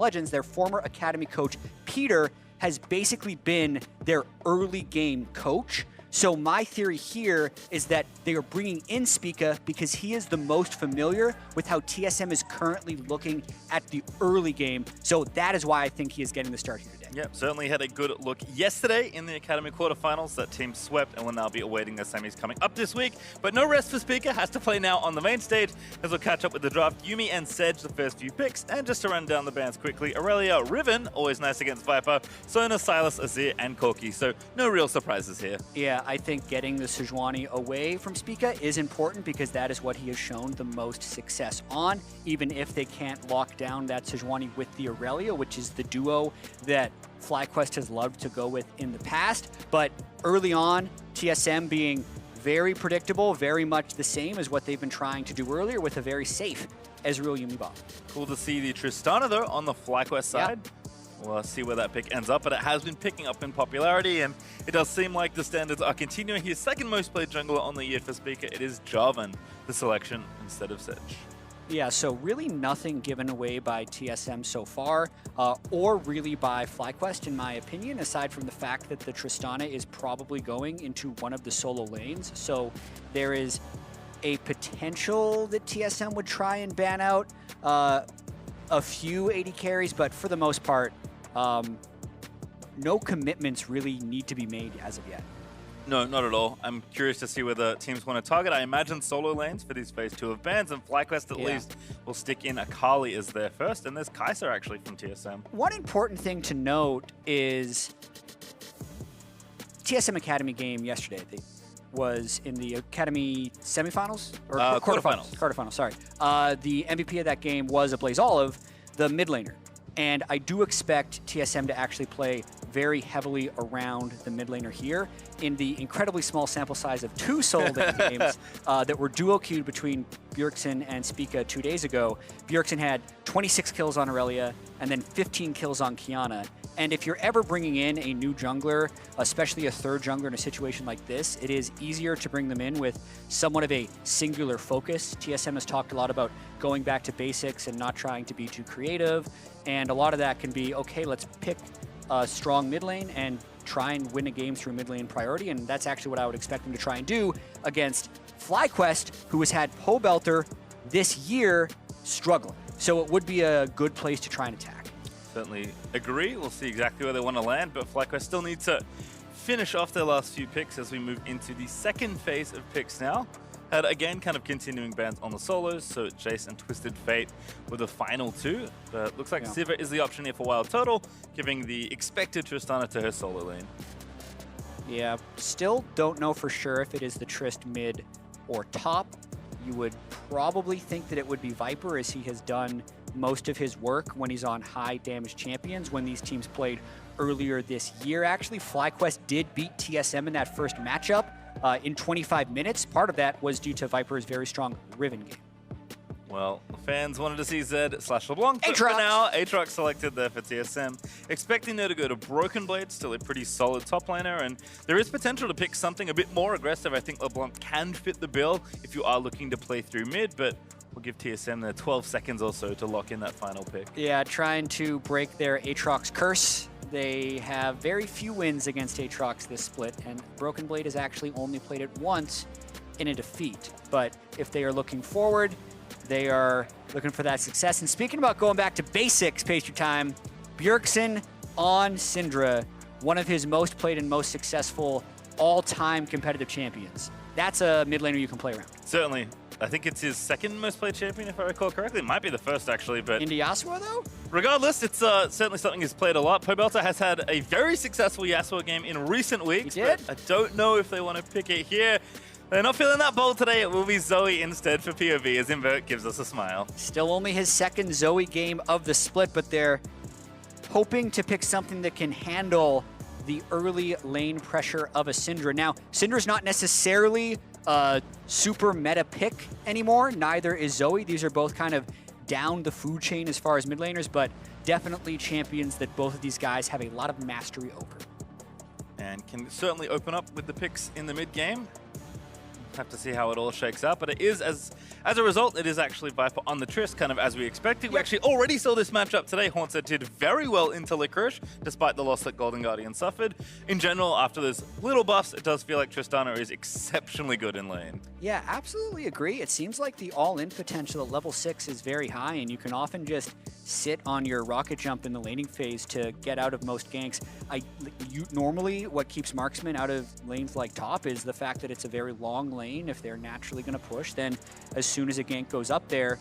Legends, their former academy coach, Peter, has basically been their early game coach. So my theory here is that they are bringing in Spica because he is the most familiar with how TSM is currently looking at the early game. So that is why I think he is getting the start here today. Yep, certainly had a good look yesterday in the Academy quarterfinals. That team swept and will now be awaiting their semis coming up this week. But no rest for Spica, has to play now on the main stage as we'll catch up with the draft. Yuumi and Sej, the first few picks. And just to run down the bans quickly, Aurelia, Riven, always nice against Viper, Sona, Silas, Azir, and Corki. So no real surprises here. Yeah, I think getting the Sejuani away from Spica is important because that is what he has shown the most success on, even if they can't lock down that Sejuani with the Aurelia, which is the duo that FlyQuest has loved to go with in the past. But early on, TSM being very predictable, very much the same as what they've been trying to do earlier with a very safe Ezreal Yuumi bot. Cool to see the Tristana, though, on the FlyQuest side. Yeah. We'll see where that pick ends up, but it has been picking up in popularity, and it does seem like the standards are continuing. His second most played jungler on the year for Spica, it is Jarvan, the selection instead of Sej. Yeah, so really nothing given away by TSM so far, or really by FlyQuest, in my opinion, aside from the fact that the Tristana is probably going into one of the solo lanes. So there is a potential that TSM would try and ban out a few AD carries, but for the most part, no commitments really need to be made as of yet. No, not at all. I'm curious to see where the teams want to target. I imagine solo lanes for these phase 2 of bans, and FlyQuest at least will stick in Akali as their first, and there's Kai'Sa actually from TSM. One important thing to note is TSM Academy game yesterday was in the Academy semifinals? Or quarterfinals. Quarterfinals, sorry. The MVP of that game was a Blaze Olive, the mid laner. And I do expect TSM to actually play very heavily around the mid laner here in the incredibly small sample size of 2 solo lane games that were duo queued between Bjergsen and Spica 2 days ago. Bjergsen had 26 kills on Aurelia and then 15 kills on Kiana. And if you're ever bringing in a new jungler, especially a third jungler in a situation like this, it is easier to bring them in with somewhat of a singular focus. TSM has talked a lot about going back to basics and not trying to be too creative. And a lot of that can be, okay, let's pick a strong mid lane and try and win a game through mid lane priority. And that's actually what I would expect them to try and do against FlyQuest, who has had Pobelter this year struggling. So it would be a good place to try and attack. Certainly agree. We'll see exactly where they want to land, but FlyQuest still need to finish off their last few picks as we move into the second phase of picks now. Had, again, kind of continuing bans on the solos, so Jace and Twisted Fate were the final 2. But looks like Sivir is the option here for WildTurtle, giving the expected Tristana to her solo lane. Yeah, still don't know for sure if it is the Trist mid or top. You would probably think that it would be Viper, as he has done most of his work when he's on high damage champions when these teams played earlier this year. Actually, FlyQuest did beat TSM in that first matchup in 25 minutes. Part of that was due to Viper's very strong Riven game. Well, fans wanted to see Zed/LeBlanc, but Aatrox. for now, Aatrox selected there for TSM. Expecting her to go to Broken Blade, still a pretty solid top laner, and there is potential to pick something a bit more aggressive. I think LeBlanc can fit the bill if you are looking to play through mid, but we'll give TSM the 12 seconds or so to lock in that final pick. Yeah, trying to break their Aatrox curse. They have very few wins against Aatrox this split, and Broken Blade has actually only played it once in a defeat. But if they are looking forward, they are looking for that success. And speaking about going back to basics, PastryTime, Bjergsen on Syndra, one of his most played and most successful all-time competitive champions. That's a mid laner you can play around. Certainly. I think it's his second most played champion, if I recall correctly. It might be the first, actually, but... Into Yasuo, though? Regardless, it's certainly something he's played a lot. Pobelter has had a very successful Yasuo game in recent weeks, but I don't know if they want to pick it here. They're not feeling that bold today. It will be Zoe instead for POV, as Invert gives us a smile. Still only his second Zoe game of the split, but they're hoping to pick something that can handle the early lane pressure of a Syndra. Now, Syndra's not necessarily a super meta pick anymore. Neither is Zoe. These are both kind of down the food chain as far as mid laners, but definitely champions that both of these guys have a lot of mastery over. And can certainly open up with the picks in the mid game. Have to see how it all shakes out, but it is, as as a result, it is actually Viper on the Trist, kind of as we expected. We actually already saw this matchup today. Haunter did very well into Licorice, despite the loss that Golden Guardian suffered. In general, after those little buffs, it does feel like Tristana is exceptionally good in lane. Yeah, absolutely agree. It seems like the all-in potential at level 6 is very high, and you can often just sit on your rocket jump in the laning phase to get out of most ganks. Normally, what keeps marksmen out of lanes like top is the fact that it's a very long lane. If they're naturally going to push, then as soon as a gank goes up there,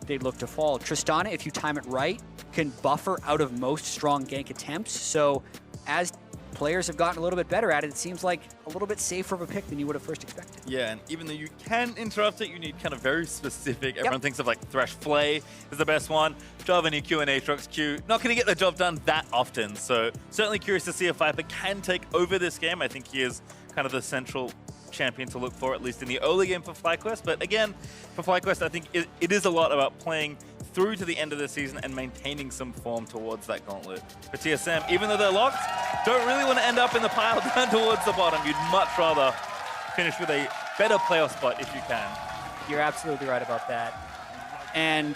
they look to fall. Tristana, if you time it right, can buffer out of most strong gank attempts. So as players have gotten a little bit better at it, it seems like a little bit safer of a pick than you would have first expected. Yeah, and even though you can interrupt it, you need kind of very specific. Everyone thinks of like Thresh Flay is the best one. Jarvan EQ and Aatrox Q, not going to get the job done that often. So certainly curious to see if Viper can take over this game. I think he is kind of the central champion to look for, at least in the early game for FlyQuest. But again, for FlyQuest, I think it is a lot about playing through to the end of the season and maintaining some form towards that gauntlet. For TSM, even though they're locked, don't really want to end up in the pile down towards the bottom. You'd much rather finish with a better playoff spot if you can. You're absolutely right about that. And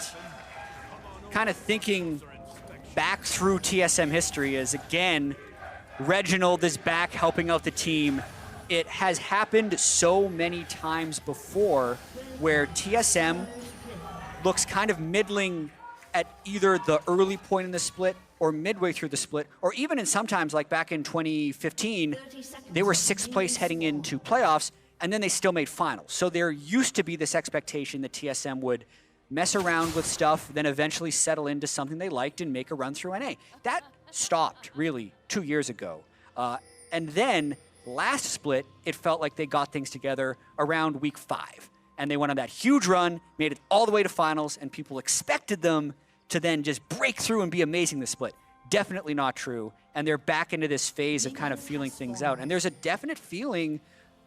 kind of thinking back through TSM history is, again, Reginald is back helping out the team. It has happened so many times before where TSM looks kind of middling at either the early point in the split or midway through the split, or even in sometimes like back in 2015, they were 6th place heading into playoffs, and then they still made finals. So there used to be this expectation that TSM would mess around with stuff, then eventually settle into something they liked and make a run through NA. That stopped really 2 years ago. And then last split, it felt like they got things together around week 5. And they went on that huge run, made it all the way to finals, and people expected them to then just break through and be amazing this split. Definitely not true. And they're back into this phase of kind of feeling things out. And there's a definite feeling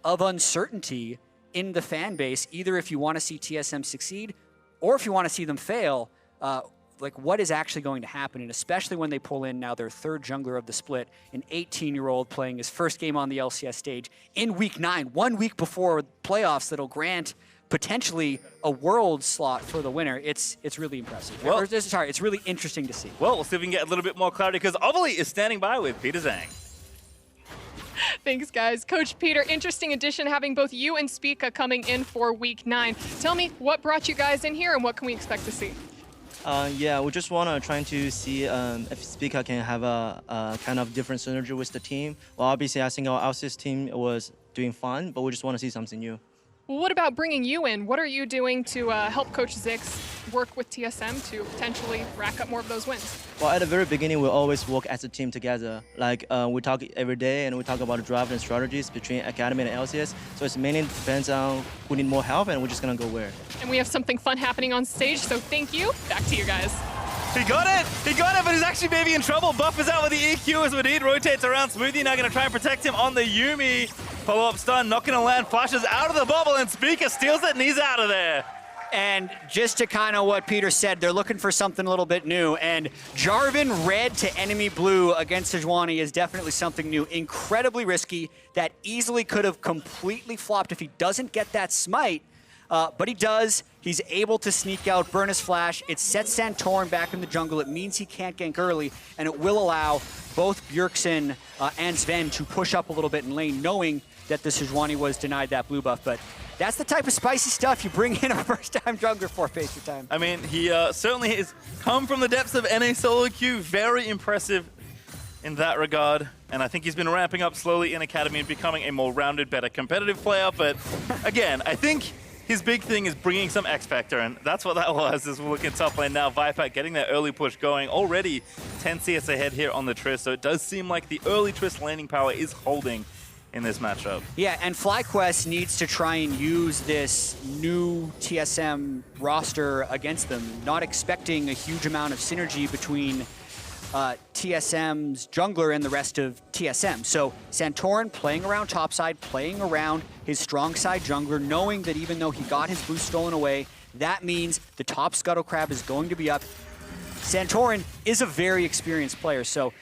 of uncertainty in the fan base, either if you want to see TSM succeed or if you want to see them fail, like what is actually going to happen, and especially when they pull in now their 3rd jungler of the split, an 18-year-old playing his first game on the LCS stage in week 9, 1 week before playoffs that'll grant potentially a world slot for the winner. It's really impressive. Well, sorry, it's really interesting to see. Well, we'll see if we can get a little bit more clarity, because Ovally is standing by with Peter Zhang. Thanks, guys. Coach Peter, interesting addition having both you and Spica coming in for week 9. Tell me, what brought you guys in here and what can we expect to see? Yeah, we just want to try to see if Spica can have a kind of different synergy with the team. Well, obviously, I think our LCS team was doing fine, but we just want to see something new. Well, what about bringing you in? What are you doing to help Coach Zix work with TSM to potentially rack up more of those wins? Well, at the very beginning, we always work as a team together. Like, we talk every day, and we talk about the draft and strategies between Academy and LCS. So it mainly depends on who need more help, and we're just going to go where. And we have something fun happening on stage, so thank you. Back to you guys. He got it! He got it, but he's actually maybe in trouble. Buff is out with the EQ as Wadid rotates around Smoothie. Now going to try and protect him on the yuumi. Follow-up stun, not going to land. Flashes out of the bubble, and Spica steals it, and he's out of there. And just to kind of what Peter said, they're looking for something a little bit new. And Jarvan red to enemy blue against Sejuani is definitely something new. Incredibly risky. That easily could have completely flopped if he doesn't get that smite. But he does. He's able to sneak out, burn his flash. It sets Santorin back in the jungle. It means he can't gank early, and it will allow both Bjergsen and Zven to push up a little bit in lane, knowing that the Sejuani was denied that blue buff. But that's the type of spicy stuff you bring in a first-time jungler for PastryTime. I mean, he certainly has come from the depths of NA solo queue. Very impressive in that regard. And I think he's been ramping up slowly in Academy and becoming a more rounded, better competitive player. But again, I think his big thing is bringing some X Factor, and that's what that was as we look at top lane now. Viper getting that early push going, already 10 CS ahead here on the Trist, so it does seem like the early Trist landing power is holding in this matchup. Yeah, and FlyQuest needs to try and use this new TSM roster against them, not expecting a huge amount of synergy between TSM's jungler and the rest of TSM. So Santorin playing around topside, playing around his strong side jungler, knowing that even though he got his boost stolen away, that means the top Scuttle Crab is going to be up. Santorin is a very experienced player, so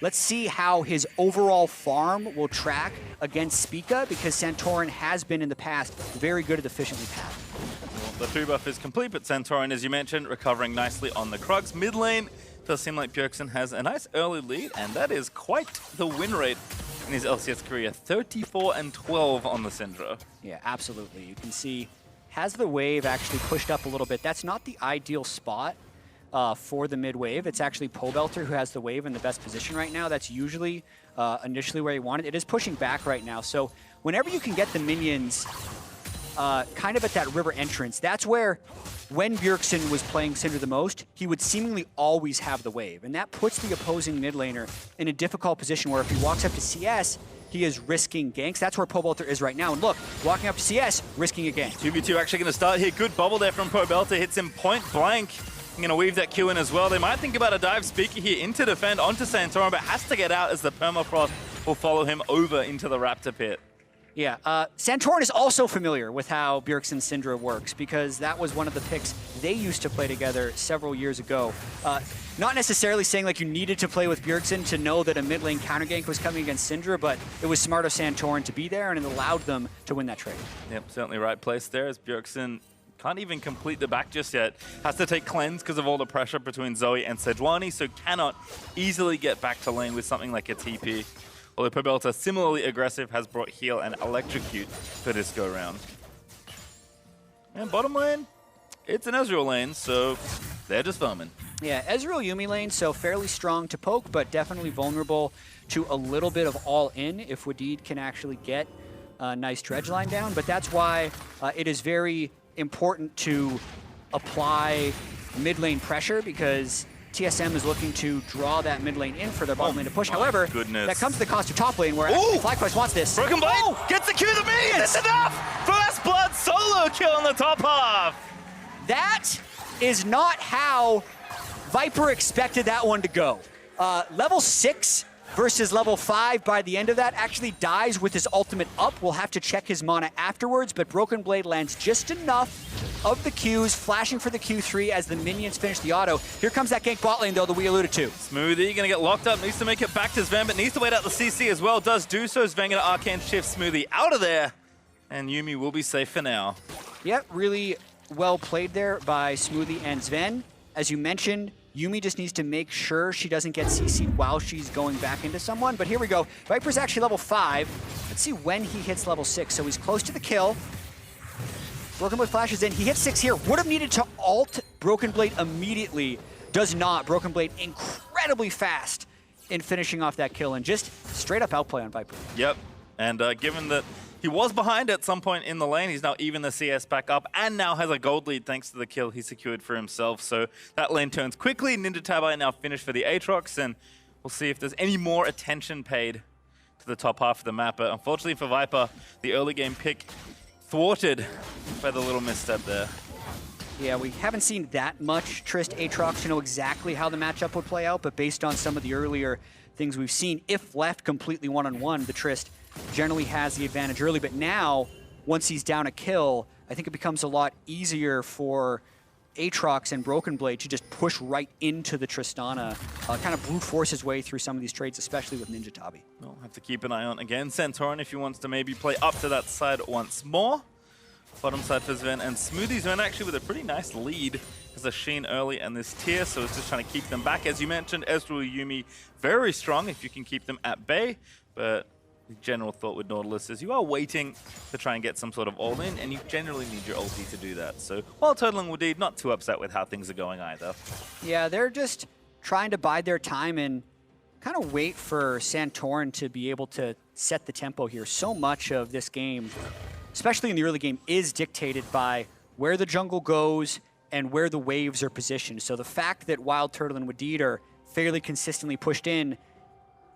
let's see how his overall farm will track against Spica, because Santorin has been in the past very good at efficiently pathing. the 2 buff is complete, but Santorin, as you mentioned, recovering nicely on the Krugs. Mid lane, does seem like Bjergsen has a nice early lead, and that is quite the win rate in his LCS career. 34-12 on the Syndra. Yeah, absolutely. You can see, has the wave actually pushed up a little bit. That's not the ideal spot for the mid wave. It's actually Pobelter who has the wave in the best position right now. That's usually initially where you want it. It is pushing back right now. So whenever you can get the minions kind of at that river entrance, that's where, when Bjergsen was playing Syndra the most, he would seemingly always have the wave. And that puts the opposing mid laner in a difficult position where if he walks up to CS, he is risking ganks. That's where Pobelter is right now. And look, walking up to CS, risking a gank. 2v2 actually going to start here. Good bubble there from Pobelter. Hits him point blank. I'm going to weave that Q in as well. They might think about a dive Spica here into defend onto Santorin, but has to get out as the permafrost will follow him over into the Raptor pit. Yeah, Santorin is also familiar with how Bjergsen Syndra works because that was one of the picks they used to play together several years ago. Not necessarily saying like you needed to play with Bjergsen to know that a mid lane counter gank was coming against Syndra, but it was smart of Santorin to be there and it allowed them to win that trade. Yep, certainly right place there as Bjergsen can't even complete the back just yet. Has to take cleanse because of all the pressure between Zoe and Sejuani, so cannot easily get back to lane with something like a TP. Although Pobelter, similarly aggressive, has brought heal and electrocute for this go-round. And bottom lane, it's an Ezreal lane, so they're just farming. Yeah, Ezreal Yuumi lane, so fairly strong to poke, but definitely vulnerable to a little bit of all-in if Wadid can actually get a nice dredge line down. But that's why it is very important to apply mid-lane pressure because TSM is looking to draw that mid lane in for their bottom lane to push. However, that comes at the cost of top lane where FlyQuest wants this. Broken Blade gets the Q to the minions. That's enough! First blood solo kill on the top half. That is not how Viper expected that one to go. Level 6 versus level 5 by the end of that actually dies with his ultimate up. We'll have to check his mana afterwards, but Broken Blade lands just enough of the Qs, flashing for the Q3 as the minions finish the auto. Here comes that gank bot lane, though, that we alluded to. Smoothie gonna get locked up, needs to make it back to Zven, but needs to wait out the CC as well. Does do so. Zven gonna arcane shift Smoothie out of there, and Yuumi will be safe for now. Yep, really well played there by Smoothie and Zven. As you mentioned, Yuumi just needs to make sure she doesn't get CC'd while she's going back into someone. But here we go. Viper's actually level 5. Let's see when he hits level 6. So he's close to the kill. Broken Blade flashes in. He hits 6 here. Would have needed to ult Broken Blade immediately. Does not. Broken Blade incredibly fast in finishing off that kill and just straight up outplay on Viper. Yep. And given that he was behind at some point in the lane, he's now even the CS back up and now has a gold lead thanks to the kill he secured for himself. So that lane turns quickly. Ninja Tabi now finished for the Aatrox, and we'll see if there's any more attention paid to the top half of the map. But unfortunately for Viper, the early game pick thwarted by the little misstep there. Yeah, we haven't seen that much Trist Aatrox to know exactly how the matchup would play out, but based on some of the earlier things we've seen, if left completely one-on-one, the Trist generally has the advantage early. But now, once he's down a kill, I think it becomes a lot easier for Aatrox and Broken Blade to just push right into the Tristana, kind of brute force his way through some of these trades, especially with Ninja Tabi. We'll have to keep an eye on, again, Santorin if he wants to maybe play up to that side once more. Bottom side for Zven, and Smoothie Zven actually with a pretty nice lead as a Sheen early in this tier, so it's just trying to keep them back. As you mentioned, Ezreal Yuumi very strong if you can keep them at bay, but the general thought with Nautilus is you are waiting to try and get some sort of all-in, and you generally need your ulti to do that. So WildTurtle and Wadid not too upset with how things are going either. Yeah, they're just trying to bide their time and kind of wait for Santorin to be able to set the tempo here. So much of this game, especially in the early game, is dictated by where the jungle goes and where the waves are positioned. So the fact that WildTurtle and Wadid are fairly consistently pushed in,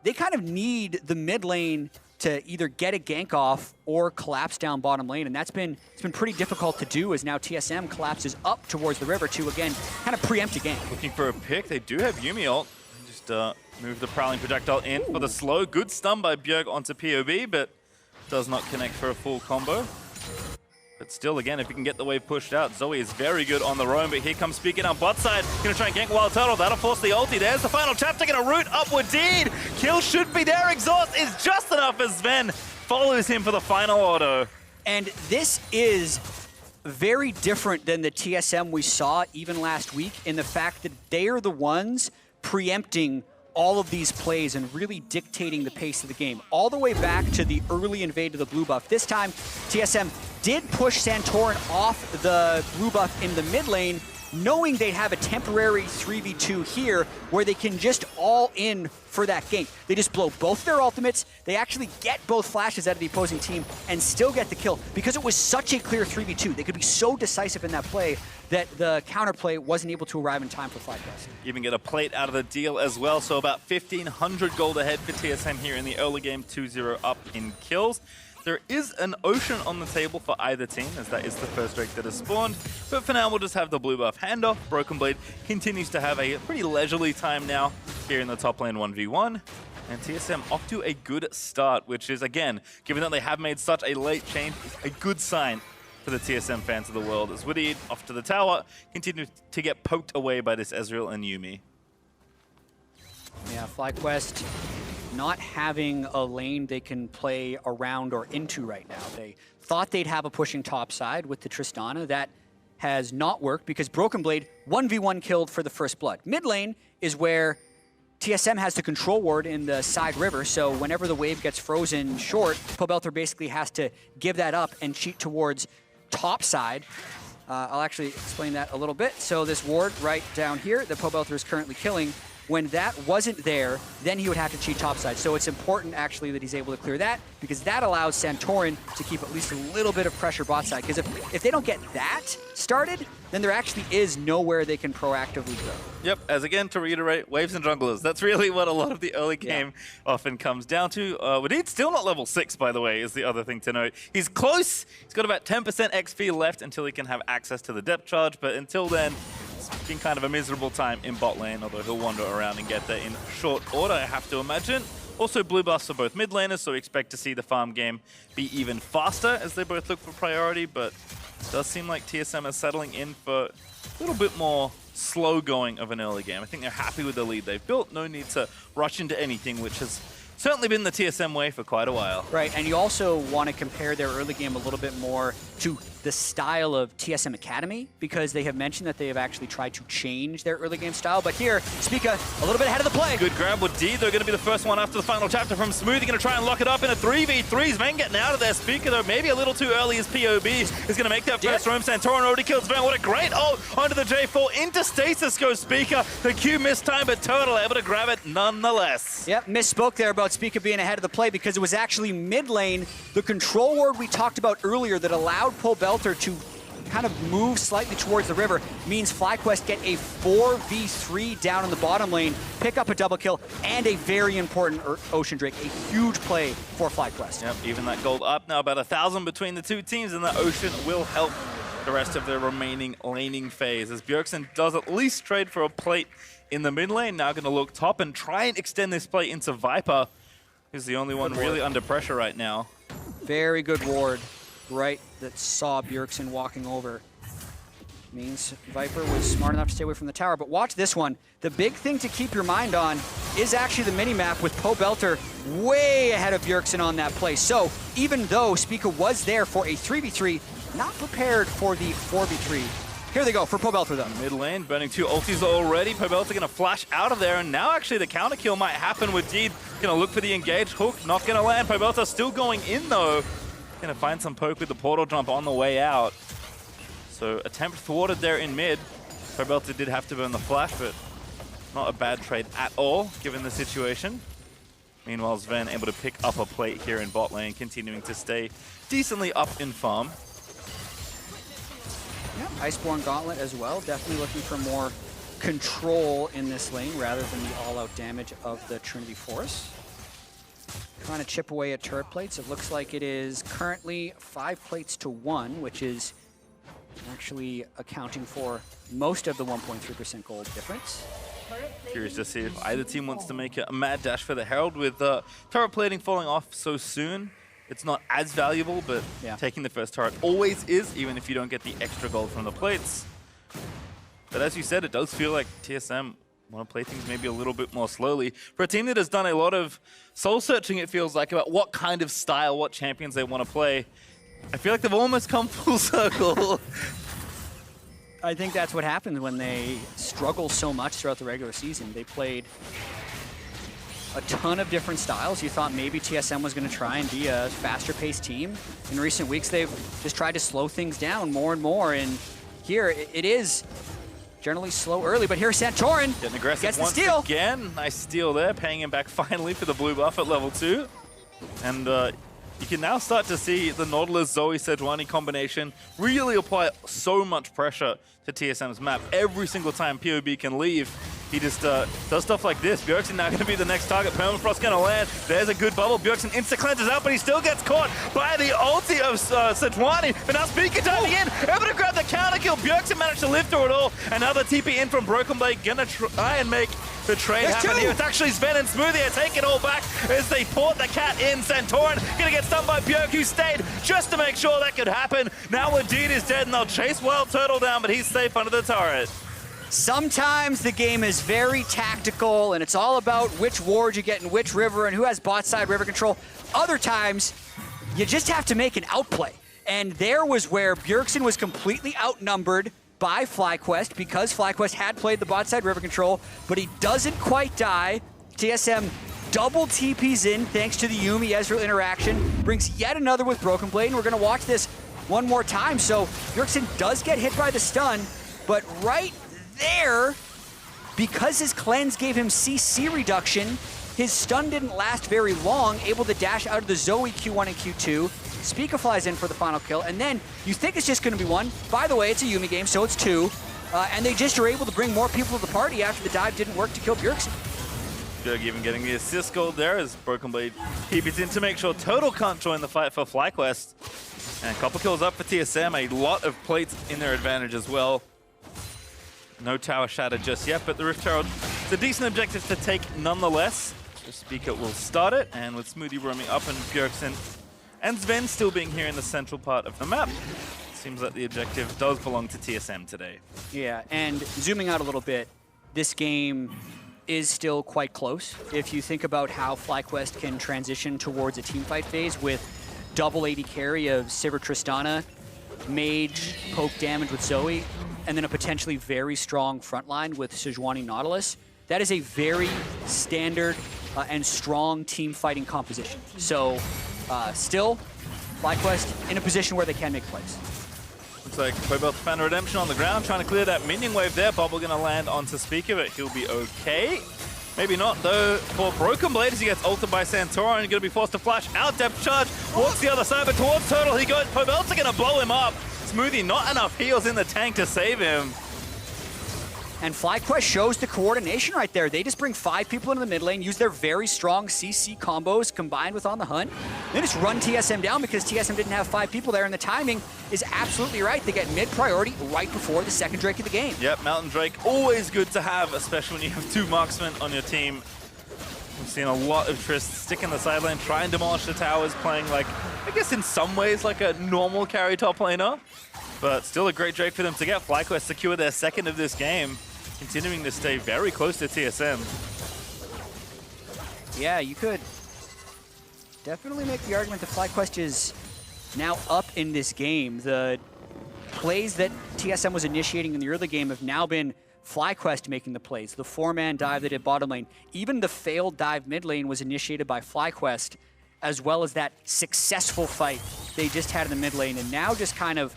they kind of need the mid lane to either get a gank off or collapse down bottom lane, and it's been pretty difficult to do as now TSM collapses up towards the river to, again, kind of preempt a gank. Looking for a pick. They do have Yuumi ult. Just move the Prowling Projectile in for the slow. Good stun by Bjerg onto POB, but does not connect for a full combo. But still, again, if you can get the wave pushed out, Zoe is very good on the roam, but here comes Spica on bot side. Gonna try and gank WildTurtle. That'll force the ulti. There's the final chapter. Gonna root up Wadid. Kill should be there. Exhaust is just enough as Zven follows him for the final auto. And this is very different than the TSM we saw even last week in the fact that they are the ones preempting all of these plays and really dictating the pace of the game. All the way back to the early invade to the blue buff. This time, TSM did push Santorin off the blue buff in the mid lane, knowing they'd have a temporary 3v2 here where they can just all in for that gank. They just blow both their ultimates, they actually get both flashes out of the opposing team and still get the kill. Because it was such a clear 3v2, they could be so decisive in that play that the counterplay wasn't able to arrive in time for FlyQuest. Even get a plate out of the deal as well, so about 1,500 gold ahead for TSM here in the early game, 2-0 up in kills. There is an Ocean on the table for either team, as that is the first drake that has spawned. But for now, we'll just have the blue buff handoff. Broken Blade continues to have a pretty leisurely time now here in the top lane 1v1. And TSM off to a good start, which is, again, given that they have made such a late change, a good sign for the TSM fans of the world. As Wadid off to the tower, continues to get poked away by this Ezreal and yuumi. Yeah, FlyQuest not having a lane they can play around or into right now. They thought they'd have a pushing top side with the Tristana. That has not worked because Broken Blade 1v1 killed for the first blood. Mid lane is where TSM has the control ward in the side river, so whenever the wave gets frozen short, Pobelter basically has to give that up and cheat towards top side. I'll actually explain that a little bit. So this ward right down here that Pobelter is currently killing, when that wasn't there, then he would have to cheat topside. So it's important, actually, that he's able to clear that, because that allows Santorin to keep at least a little bit of pressure bot side. Because if they don't get that started, then there actually is nowhere they can proactively go. Yep, as again, to reiterate, waves and junglers. That's really what a lot of the early game often comes down to. Wadid's still not level 6, by the way, is the other thing to note. He's close. He's got about 10% XP left until he can have access to the depth charge, but until then, it's been kind of a miserable time in bot lane, although he'll wander around and get there in short order, I have to imagine. Also, blue buffs for both mid laners, so we expect to see the farm game be even faster as they both look for priority, but it does seem like TSM is settling in for a little bit more slow going of an early game. I think they're happy with the lead they've built. No need to rush into anything, which has certainly been the TSM way for quite a while. Right, and you also want to compare their early game a little bit more to the style of TSM Academy, because they have mentioned that they have actually tried to change their early game style. But here, Spica a little bit ahead of the play. Good grab with D. They're going to be the first one after the final chapter from Smoothie. Going to try and lock it up in a 3v3. Zven getting out of there. Spica, though, maybe a little too early. His POB is going to make that first roam. Santorin already killed Zven. What a great ult onto the J4. Into stasis goes Spica. The Q missed time, but Turtle able to grab it nonetheless. Yep, misspoke there about Spica being ahead of the play, because it was actually mid lane, the control ward we talked about earlier that allowed Pobelter to kind of move slightly towards the river, means FlyQuest get a 4v3 down in the bottom lane, pick up a double kill, and a very important Ocean Drake. A huge play for FlyQuest. Yep, even that gold up now, about 1,000 between the two teams, and the Ocean will help the rest of their remaining laning phase, as Bjergsen does at least trade for a plate in the mid lane. Now going to look top and try and extend this play into Viper, who's the only one really under pressure right now. Very good ward. Right, that saw Bjergsen walking over. Means Viper was smart enough to stay away from the tower, but watch this one. The big thing to keep your mind on is actually the mini-map with Pobelter way ahead of Bjergsen on that play. So even though Spica was there for a 3v3, not prepared for the 4v3. Here they go for Pobelter though. Mid lane, burning 2 ultis already. Pobelter going to flash out of there, and now actually the counter kill might happen with Deed. Going to look for the engaged hook, not going to land. Pobelter still going in though. Going to find some poke with the portal jump on the way out. So attempt thwarted there in mid. Pobelter did have to burn the flash, but not a bad trade at all, given the situation. Meanwhile, Zven able to pick up a plate here in bot lane, continuing to stay decently up in farm. Yeah, Iceborne Gauntlet as well. Definitely looking for more control in this lane rather than the all-out damage of the Trinity Force. Trying to chip away at turret plates. It looks like it is currently 5 plates to 1, which is actually accounting for most of the 1.3% gold difference. Curious to see if either team wants to make a mad dash for the Herald with turret plating falling off so soon. It's not as valuable, but taking the first turret always is, even if you don't get the extra gold from the plates. But as you said, it does feel like TSM want to play things maybe a little bit more slowly. For a team that has done a lot of soul searching, it feels like, about what kind of style, what champions they want to play. I feel like they've almost come full circle. I think that's what happens when they struggle so much throughout the regular season. They played a ton of different styles. You thought maybe TSM was going to try and be a faster-paced team. In recent weeks, they've just tried to slow things down more and more, and here it is generally slow early, but here's Santorin. Getting aggressive gets the once steal. again. Nice steal there, paying him back finally for the blue buff at level 2. And you can now start to see the Nautilus Zoe Sejuani combination really apply so much pressure to TSM's map. Every single time POB can leave, he just does stuff like this. Bjergsen now going to be the next target. Permafrost going to land. There's a good bubble. Bjergsen insta-cleanses out, but he still gets caught by the ulti of Sejuani. But now Spica diving in, able to grab the counter kill. Bjergsen managed to live through it all. Another TP in from Broken Blade, going to try and make the trade happen here. It's actually Zven and Smoothie are taking it all back as they port the cat in. Santorin going to get stunned by Bjerg, who stayed just to make sure that could happen. Now Wadid is dead, and they'll chase WildTurtle down, but he's safe under the turret. Sometimes the game is very tactical, and it's all about which ward you get in which river and who has bot side river control. Other times, you just have to make an outplay. And there was where Bjergsen was completely outnumbered by FlyQuest because FlyQuest had played the bot side river control, but he doesn't quite die. TSM double TPs in thanks to the yuumi Ezreal interaction, brings yet another with Broken Blade, and we're going to watch this one more time. So Bjergsen does get hit by the stun, but right there, because his cleanse gave him CC reduction, his stun didn't last very long, able to dash out of the Zoe Q1 and Q2. Spica flies in for the final kill, and then you think it's just going to be one. By the way, it's a yuumi game, so it's 2. And they just are able to bring more people to the party after the dive didn't work to kill Bjergsen. Bjerg even getting the assist gold there as Broken Blade keeps in to make sure Total can't join the fight for FlyQuest. And a couple kills up for TSM, a lot of plates in their advantage as well. No tower shattered just yet, but the Rift Herald is a decent objective to take nonetheless. So Spica will start it, and with Smoothie roaming up and Bjergsen and Zven still being here in the central part of the map, seems like the objective does belong to TSM today. Yeah, and zooming out a little bit, this game is still quite close. If you think about how FlyQuest can transition towards a teamfight phase with double AD carry of Sivir Tristana, Mage, poke damage with Zoe, and then a potentially very strong frontline with Sejuani Nautilus, that is a very standard and strong team fighting composition. So still, FlyQuest in a position where they can make plays. Looks like Pobelter found a redemption on the ground, trying to clear that minion wave there. Bubble going to land onto Spica, but he'll be okay. Maybe not, though, for Broken Blade as he gets ulted by Santorin. Going to be forced to flash out, depth charge, walks the other side, but towards Turtle he goes. Pobelter going to blow him up. Smoothie, not enough heals in the tank to save him. And FlyQuest shows the coordination right there. They just bring 5 people into the mid lane, use their very strong CC combos combined with On the Hunt. They just run TSM down because TSM didn't have 5 people there, and the timing is absolutely right. They get mid priority right before the second Drake of the game. Yep, Mountain Drake, always good to have, especially when you have 2 marksmen on your team. We've seen a lot of Trist stick in the side lane, try and demolish the towers, playing like, I guess in some ways, like a normal carry top laner. But still a great Drake for them to get. FlyQuest secure their second of this game, continuing to stay very close to TSM. Yeah, you could definitely make the argument that FlyQuest is now up in this game. The plays that TSM was initiating in the early game have now been FlyQuest making the plays. The 4-man dive they did bottom lane. Even the failed dive mid lane was initiated by FlyQuest, as well as that successful fight they just had in the mid lane. And now just kind of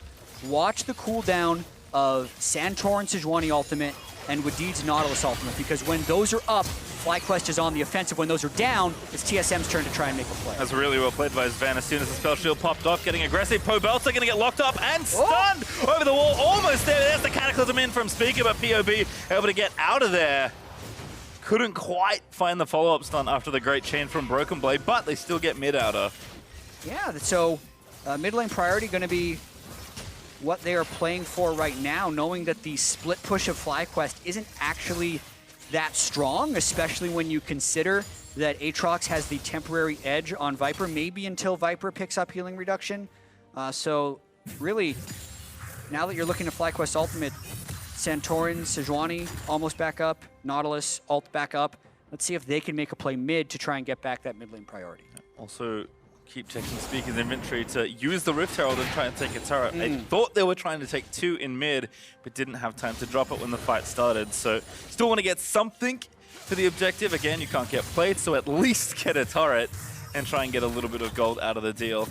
watch the cooldown of Santorin Sejuani ultimate and Wadid's Nautilus ultimate, because when those are up, FlyQuest is on the offensive. When those are down, it's TSM's turn to try and make a play. That's really well played by Zven as soon as the spell shield popped off, getting aggressive. Pobelter going to get locked up and stunned over the wall. Almost there. There's the Cataclysm in from Spica, but POB able to get out of there. Couldn't quite find the follow-up stun after the great chain from Broken Blade, but they still get mid-outer. Yeah, so mid lane priority going to be what they are playing for right now, knowing that the split push of FlyQuest isn't actually that strong, especially when you consider that Aatrox has the temporary edge on Viper, maybe until Viper picks up healing reduction. So really, now that you're looking at FlyQuest ultimate, Santorin, Sejuani almost back up, Nautilus ult back up. Let's see if they can make a play mid to try and get back that mid lane priority. Also, Keep checking Spica's inventory to use the Rift Herald and try and take a turret. They thought they were trying to take 2 in mid, but didn't have time to drop it when the fight started. So still want to get something for the objective. Again, you can't get plates, so at least get a turret and try and get a little bit of gold out of the deal.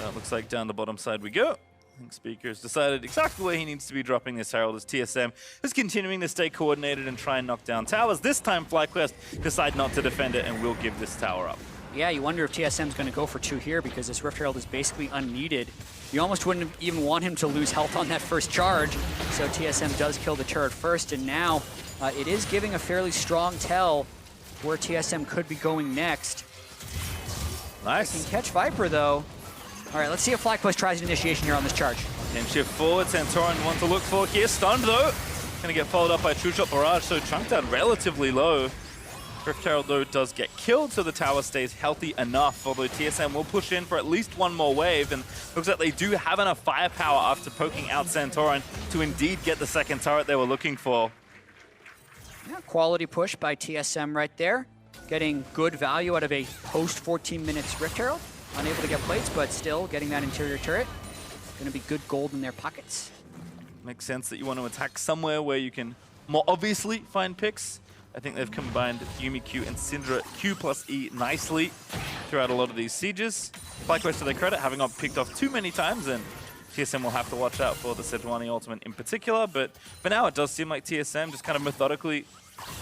It looks like down the bottom side we go. I think Spica has decided exactly where he needs to be dropping this Herald as TSM is continuing to stay coordinated and try and knock down towers. This time FlyQuest decide not to defend it and will give this tower up. Yeah, you wonder if TSM's going to go for 2 here because this Rift Herald is basically unneeded. You almost wouldn't even want him to lose health on that first charge. So TSM does kill the turret first, and now it is giving a fairly strong tell where TSM could be going next. Nice. They can catch Viper, though. All right, let's see if FlyQuest tries an initiation here on this charge. And shift forward, Santorin one to look for here. Stunned, though. Gonna get followed up by True Shot Barrage, so chunked out relatively low. Rift Herald, though, does get killed, so the tower stays healthy enough, although TSM will push in for at least 1 more wave, and looks like they do have enough firepower after poking out Santorin to indeed get the second turret they were looking for. Yeah, quality push by TSM right there. Getting good value out of a post 14 minutes Rift Herald. Unable to get plates, but still getting that interior turret. Gonna be good gold in their pockets. Makes sense that you want to attack somewhere where you can more obviously find picks. I think they've combined Yuumi Q and Syndra Q plus E nicely throughout a lot of these sieges. FlyQuest, to their credit, having not picked off too many times, and TSM will have to watch out for the Sejuani ultimate in particular, but for now it does seem like TSM just kind of methodically,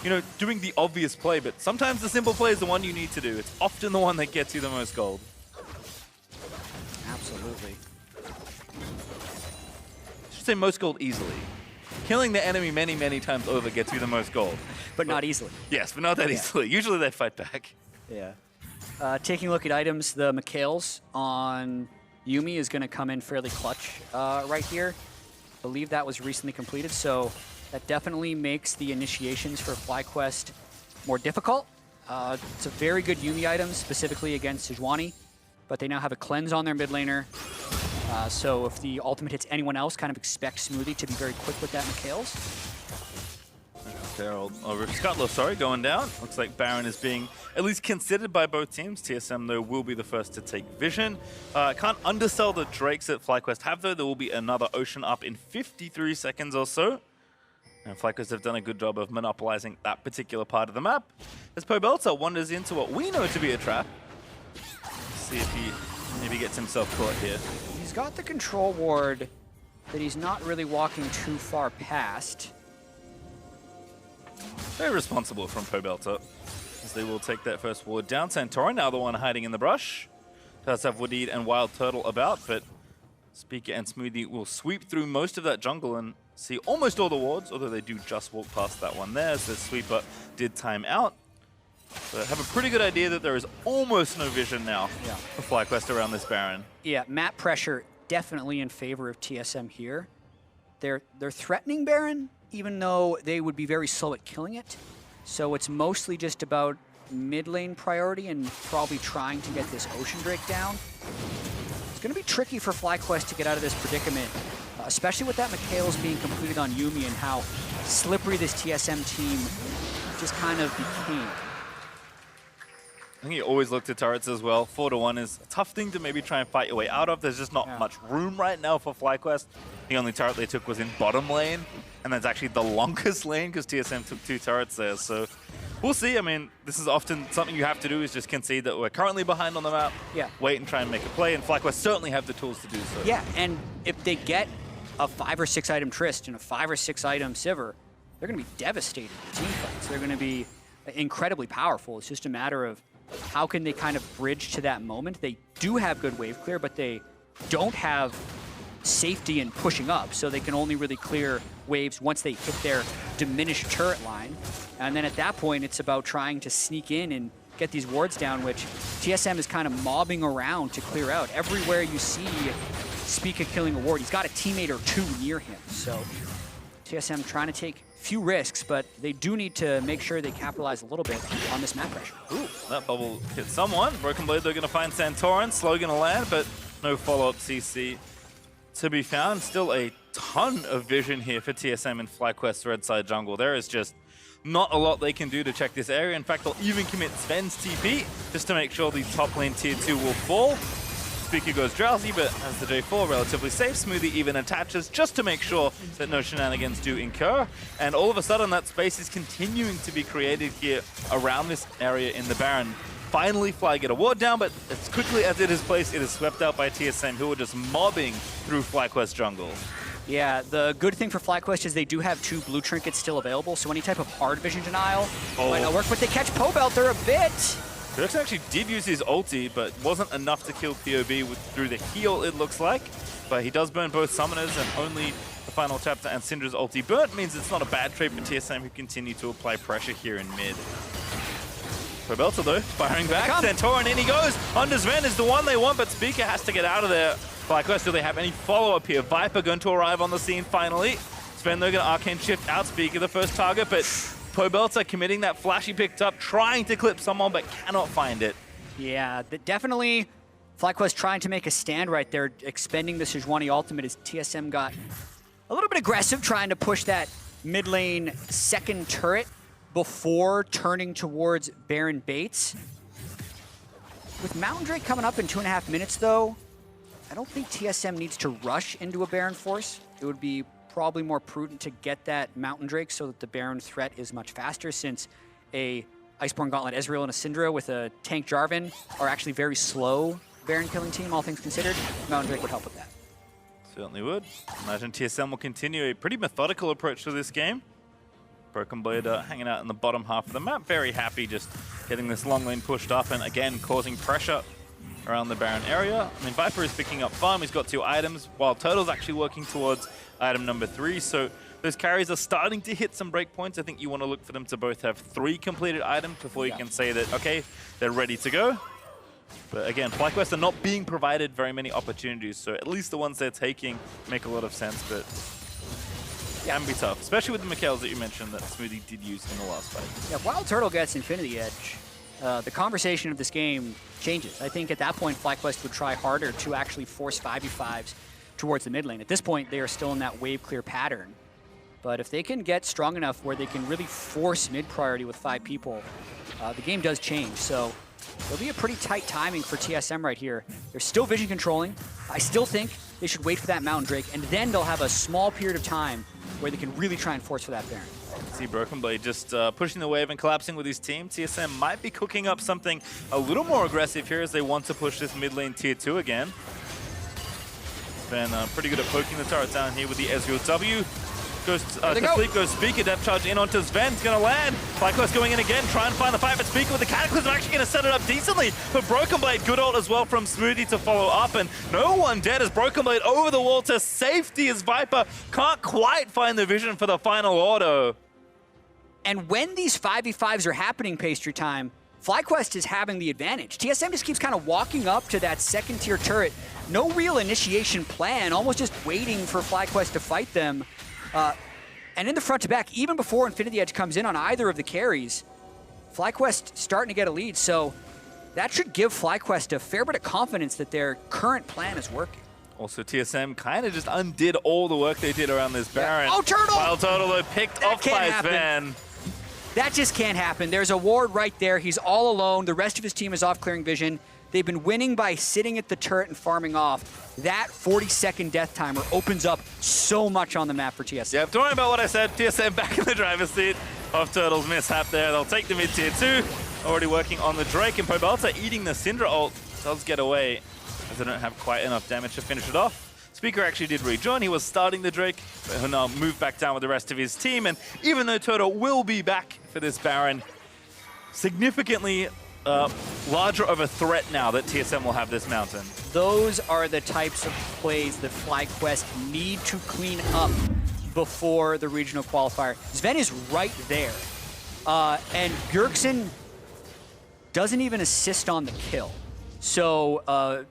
you know, doing the obvious play, but sometimes the simple play is the one you need to do. It's often the one that gets you the most gold. Absolutely. I should say most gold easily. Killing the enemy many, many times over gets you the most gold. But not easily. Yes, but not that easily. Usually they fight back. Yeah. Taking a look at items, the McHale's on Yuumi is going to come in fairly clutch right here. I believe that was recently completed, so that definitely makes the initiations for FlyQuest more difficult. It's a very good Yuumi item, specifically against Sejuani, but they now have a cleanse on their mid laner. So if the ultimate hits anyone else, kind of expect Smoothie to be very quick with that McHale's. Herald, Scuttler, sorry, going down. Looks like Baron is being at least considered by both teams. TSM, though, will be the first to take Vision. Can't undersell the Drakes that FlyQuest have, though. There will be another Ocean up in 53 seconds or so. And FlyQuest have done a good job of monopolizing that particular part of the map. As Pobelter wanders into what we know to be a trap. Let's see if he maybe gets himself caught here. He's got the control ward that he's not really walking too far past. Very responsible from Pobelter, as they will take that first ward down. Santorin, now the one hiding in the brush. Does have Wadid and WildTurtle about, but Spica and Smoothie will sweep through most of that jungle and see almost all the wards, although they do just walk past that one there, as the sweeper did time out. But have a pretty good idea that there is almost no vision now for FlyQuest around this Baron. Yeah, map pressure definitely in favor of TSM here. They're threatening Baron, even though they would be very slow at killing it. So it's mostly just about mid lane priority and probably trying to get this Ocean Drake down. It's going to be tricky for FlyQuest to get out of this predicament, especially with that McHale's being completed on Yuumi and how slippery this TSM team just kind of became. I think you always look to turrets as well. 4-1 is a tough thing to maybe try and fight your way out of. There's just not much room right now for FlyQuest. The only turret they took was in bottom lane, and that's actually the longest lane because TSM took 2 turrets there. So we'll see. I mean, this is often something you have to do is just concede that we're currently behind on the map, wait and try and make a play, and FlyQuest certainly have the tools to do so. Yeah, and if they get a 5 or 6 item Trist and a 5 or 6 item Sivir, they're going to be devastating in team fights. They're going to be incredibly powerful. It's just a matter of how can they kind of bridge to that moment. They do have good wave clear, but they don't have safety in pushing up, so they can only really clear waves once they hit their diminished turret line. And then at that point, it's about trying to sneak in and get these wards down, which TSM is kind of mobbing around to clear out. Everywhere you see Spica killing a ward, he's got a teammate or 2 near him. So TSM trying to take few risks, but they do need to make sure they capitalize a little bit on this map pressure. Ooh, that bubble hit someone. Broken Blade, they're going to find Santorin. Slow going to land, but no follow-up CC to be found. Still a ton of vision here for TSM and FlyQuest red side jungle. There is just not a lot they can do to check this area. In fact, they'll even commit Zven's TP just to make sure the top lane tier 2 will fall. Spica goes drowsy, but as the J4 relatively safe, Smoothie even attaches just to make sure that no shenanigans do incur. And all of a sudden, that space is continuing to be created here around this area in the Baron. Finally, Fly get a ward down, but as quickly as it is placed, it is swept out by TSM, who are just mobbing through FlyQuest jungle. Yeah, the good thing for FlyQuest is they do have 2 blue trinkets still available, so any type of hard vision denial might not work, but they catch Pobelter a bit. Bjergsen actually did use his ulti, but wasn't enough to kill POB through the heal, it looks like. But he does burn both summoners, and only the final chapter and Syndra's ulti burnt means it's not a bad trade for TSM, who continue to apply pressure here in mid. Pobelter though, firing back. Santorin, in he goes. Under Zven is the one they want, but Spica has to get out of there. FlyQuest, do they have any follow-up here? Viper going to arrive on the scene finally. Zven, they're going to Arcane Shift out Spica, the first target, but Pobelter committing that flash he picked up, trying to clip someone, but cannot find it. Yeah, definitely FlyQuest trying to make a stand right there, expending the Sejuani ultimate as TSM got a little bit aggressive, trying to push that mid lane second turret before turning towards Baron Bates. With Mountain Drake coming up in 2.5 minutes, though, I don't think TSM needs to rush into a Baron force. It would be probably more prudent to get that Mountain Drake so that the Baron threat is much faster, since a Iceborne Gauntlet Ezreal and a Syndra with a tank Jarvan are actually very slow Baron killing team, all things considered. Mountain Drake would help with that. Certainly would. Imagine TSM will continue a pretty methodical approach to this game. Broken Blade hanging out in the bottom half of the map. Very happy just getting this long lane pushed up and again causing pressure around the Baron area. I mean, Viper is picking up farm. He's got 2 items, while WildTurtle's actually working towards item number 3. So those carries are starting to hit some breakpoints. I think you want to look for them to both have 3 completed items before you can say that, okay, they're ready to go. But again, FlyQuest are not being provided very many opportunities, so at least the ones they're taking make a lot of sense, but can be tough, especially with the Mikhails that you mentioned that Smoothie did use in the last fight. Yeah, if WildTurtle gets Infinity Edge, the conversation of this game changes. I think at that point, FlyQuest would try harder to actually force 5v5s towards the mid lane. At this point, they are still in that wave clear pattern. But if they can get strong enough where they can really force mid priority with 5 people, the game does change. So there'll be a pretty tight timing for TSM right here. They're still vision controlling. I still think they should wait for that Mountain Drake, and then they'll have a small period of time where they can really try and force for that Baron. See Broken Blade just pushing the wave and collapsing with his team. TSM might be cooking up something a little more aggressive here as they want to push this mid lane tier 2 again. Been pretty good at poking the turret down here with the Ezreal W. Goes to sleep, goes Spica, depth charge in onto Zven, it's gonna land. FlyQuest going in again, try and find the fight, but Spica with the Cataclysm actually gonna set it up decently for Broken Blade. Good ult as well from Smoothie to follow up, and no one dead as Broken Blade over the wall to safety as Viper can't quite find the vision for the final auto. And when these 5v5s are happening, PastryTime, FlyQuest is having the advantage. TSM just keeps kind of walking up to that second tier turret. No real initiation plan, almost just waiting for FlyQuest to fight them. And in the front to back, even before Infinity Edge comes in on either of the carries, FlyQuest starting to get a lead. So that should give FlyQuest a fair bit of confidence that their current plan is working. Also, TSM kind of just undid all the work they did around this Baron. Oh, Turtle! WildTurtle though picked off by Zven. That just can't happen. There's a ward right there. He's all alone. The rest of his team is off clearing vision. They've been winning by sitting at the turret and farming off. That 40-second death timer opens up so much on the map for TSM. Yeah, don't worry about what I said. TSM back in the driver's seat of Turtle's mishap there. They'll take the mid tier 2. Already working on the Drake, and Pobelter eating the Syndra ult does get away as they don't have quite enough damage to finish it off. Spica actually did rejoin. He was starting the Drake, but he'll now move back down with the rest of his team. And even though Turtle will be back for this Baron, significantly larger of a threat now that TSM will have this mountain. Those are the types of plays that FlyQuest need to clean up before the regional qualifier. Zven is right there. And Bjergsen doesn't even assist on the kill. So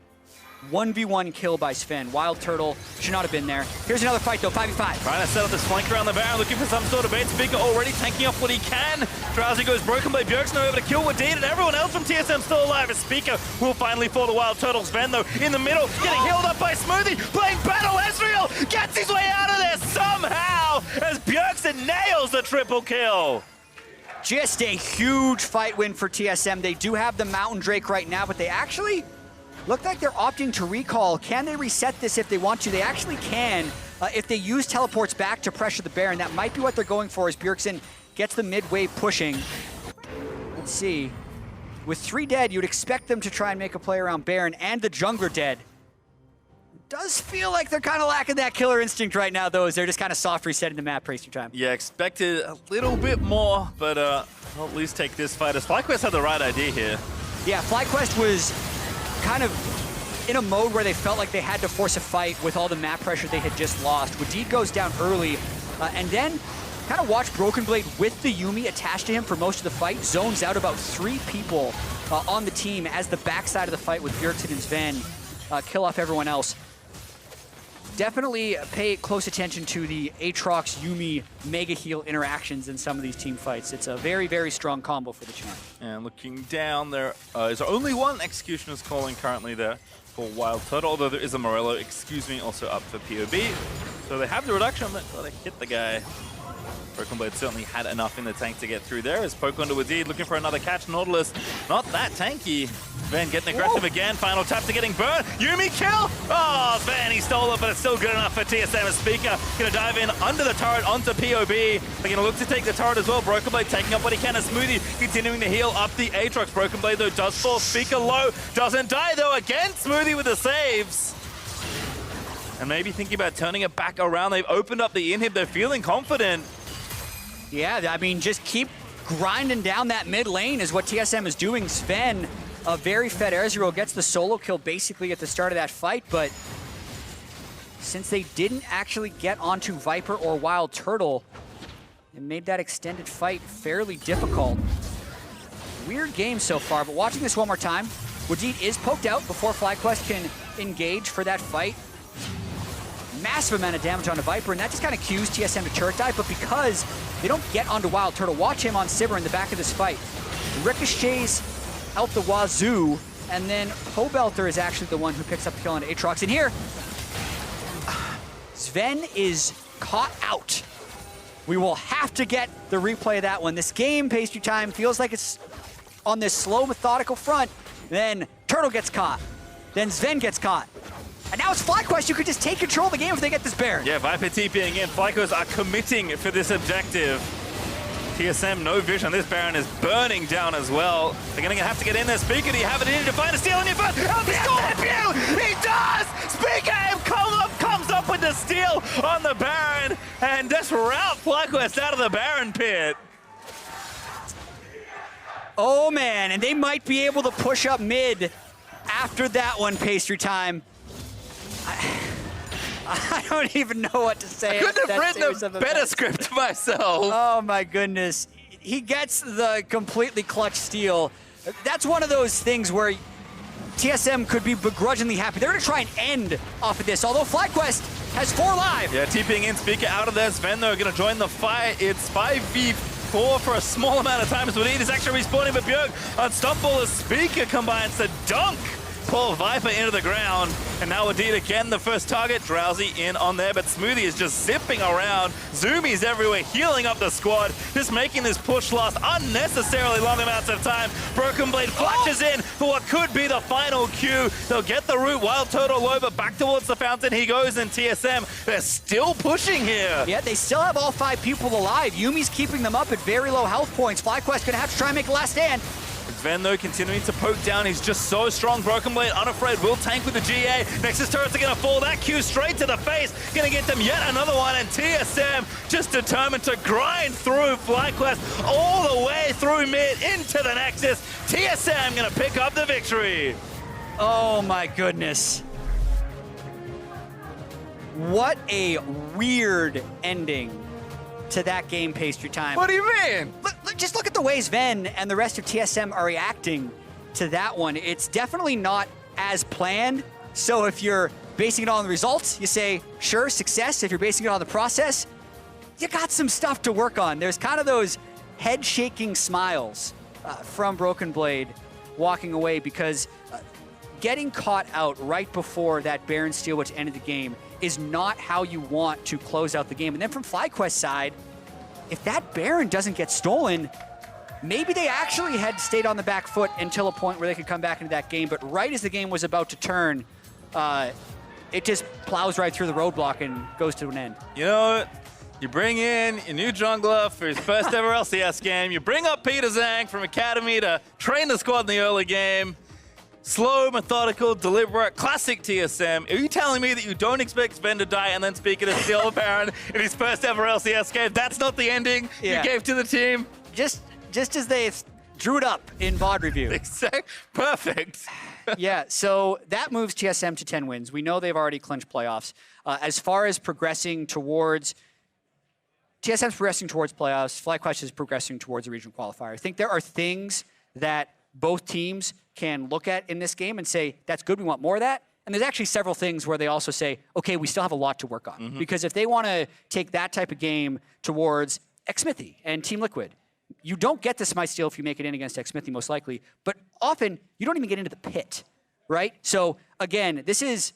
1v1 kill by Zven. WildTurtle should not have been there. Here's another fight though, 5v5. Trying to set up this flank around the Baron, looking for some sort of bait. Spica already tanking off what he can. Drowsy goes Broken Blade, Bjergsen over to kill Wadid, and everyone else from TSM still alive as Spica will finally fall to WildTurtle. Zven though, in the middle, getting healed up by Smoothie, playing battle. Ezreal gets his way out of there somehow as Bjergsen nails the triple kill. Just a huge fight win for TSM. They do have the Mountain Drake right now, but they actually look like they're opting to recall. Can they reset this if they want to? They actually can. If they use teleports back to pressure the Baron, that might be what they're going for as Bjergsen gets the mid wave pushing. Let's see. With 3 dead, you'd expect them to try and make a play around Baron and the jungler dead. Does feel like they're kind of lacking that killer instinct right now, though, as they're just kind of soft resetting the map, PastryTime. Yeah, expected a little bit more, but I'll at least take this fight as FlyQuest had the right idea here. Yeah, FlyQuest was kind of in a mode where they felt like they had to force a fight with all the map pressure they had just lost. Wadid goes down early, and then kind of watch Broken Blade with the Yuumi attached to him for most of the fight, zones out about 3 people on the team as the backside of the fight with Bjergsen and Zven kill off everyone else. Definitely pay close attention to the Aatrox Yuumi mega heal interactions in some of these team fights. It's a very, very strong combo for the champ. And looking down, there is only one Executioner's calling currently there for WildTurtle, although there is a Morello, also up for POB. So they have the reduction, but they hit the guy. Broken Blade certainly had enough in the tank to get through there. As poke onto Wadid, looking for another catch. Nautilus, not that tanky. Zven getting aggressive again. Final tap to getting burned. Yuumi kill! Oh, Zven, he stole it, but it's still good enough for TSM as Spica. Gonna dive in under the turret onto POB. They're gonna look to take the turret as well. Broken Blade taking up what he can as Smoothie continuing to heal up the Aatrox. Broken Blade though does fall. Spica low, doesn't die though. Again, Smoothie with the saves. And maybe thinking about turning it back around. They've opened up the inhib. They're feeling confident. Yeah, I mean, just keep grinding down that mid lane is what TSM is doing. Zven, a very fed Ezreal, gets the solo kill basically at the start of that fight, but since they didn't actually get onto Viper or WildTurtle, it made that extended fight fairly difficult. Weird game so far, but watching this one more time, Wadid is poked out before FlyQuest can engage for that fight. Massive amount of damage onto Viper, and that just kind of cues TSM to turret dive, but because they don't get onto WildTurtle, watch him on Sivir in the back of this fight. Ricochets out the wazoo, and then Pobelter is actually the one who picks up the kill on Aatrox. And here, Zven is caught out. We will have to get the replay of that one. This game, PastryTime, feels like it's on this slow, methodical front. Then Turtle gets caught. Then Zven gets caught. And now it's FlyQuest. You could just take control of the game if they get this Baron. Yeah, Viper TPing in. FlyQuest are committing for this objective. TSM, no vision. This Baron is burning down as well. They're going to have to get in there. Spica, do you have it in to find a steal on your first? Oh, the score! He does! Spica comes up with the steal on the Baron and just rout FlyQuest out of the Baron pit. Oh, man. And they might be able to push up mid after that one, PastryTime. I don't even know what to say. I couldn't have written a better script myself. Oh my goodness. He gets the completely clutch steal. That's one of those things where TSM could be begrudgingly happy. They're going to try and end off of this, although FlyQuest has 4 live. Yeah, TPing in, Spica out of there. Zven, though, going to join the fight. It's 5v4 for a small amount of time. Wadid is actually respawning, but Bjerg unstoppable as Spica combines to dunk. Pull Viper into the ground, and now Wadid again, the first target. Drowsy in on there, but Smoothie is just zipping around. Zoomies everywhere, healing up the squad, just making this push last unnecessarily long amounts of time. Broken Blade flashes in for what could be the final Q. They'll get the root. WildTurtle low, but back towards the fountain he goes, and TSM, they're still pushing here. Yeah, they still have all 5 people alive. Yuumi's keeping them up at very low health points. FlyQuest gonna have to try and make a last stand. Zven, though, continuing to poke down. He's just so strong. Broken Blade, unafraid, will tank with the GA. Nexus turrets are going to fall. That Q straight to the face. Going to get them yet another one. And TSM just determined to grind through FlyQuest all the way through mid into the Nexus. TSM going to pick up the victory. Oh, my goodness. What a weird ending to that game, PastryTime. What do you mean? Just look at the way Zven and the rest of TSM are reacting to that one. It's definitely not as planned. So if you're basing it on the results, you say, sure, success. If you're basing it on the process, you got some stuff to work on. There's kind of those head-shaking smiles from Broken Blade walking away because getting caught out right before that Baron steal, which ended the game, is not how you want to close out the game. And then from FlyQuest's side, if that Baron doesn't get stolen, maybe they actually had stayed on the back foot until a point where they could come back into that game, but right as the game was about to turn, it just plows right through the roadblock and goes to an end. You know, you bring in your new jungler for his first ever LCS game. You bring up Peter Zhang from Academy to train the squad in the early game. Slow, methodical, deliberate, classic TSM. Are you telling me that you don't expect Zven to die and then Spica to steal a Baron in his first ever LCS game? That's not the ending you gave to the team? Just as they drew it up in VOD review. Perfect. Yeah, so that moves TSM to 10 wins. We know they've already clinched playoffs. As far as progressing towards, TSM's progressing towards playoffs, FlyQuest is progressing towards a regional qualifier. I think there are things that both teams can look at in this game and say, that's good, we want more of that. And there's actually several things where they also say, okay, we still have a lot to work on. Because if they want to take that type of game towards Xmithy and Team Liquid, you don't get the Smite Steal if you make it in against Xmithy, most likely. But often, you don't even get into the pit, right? So again, this is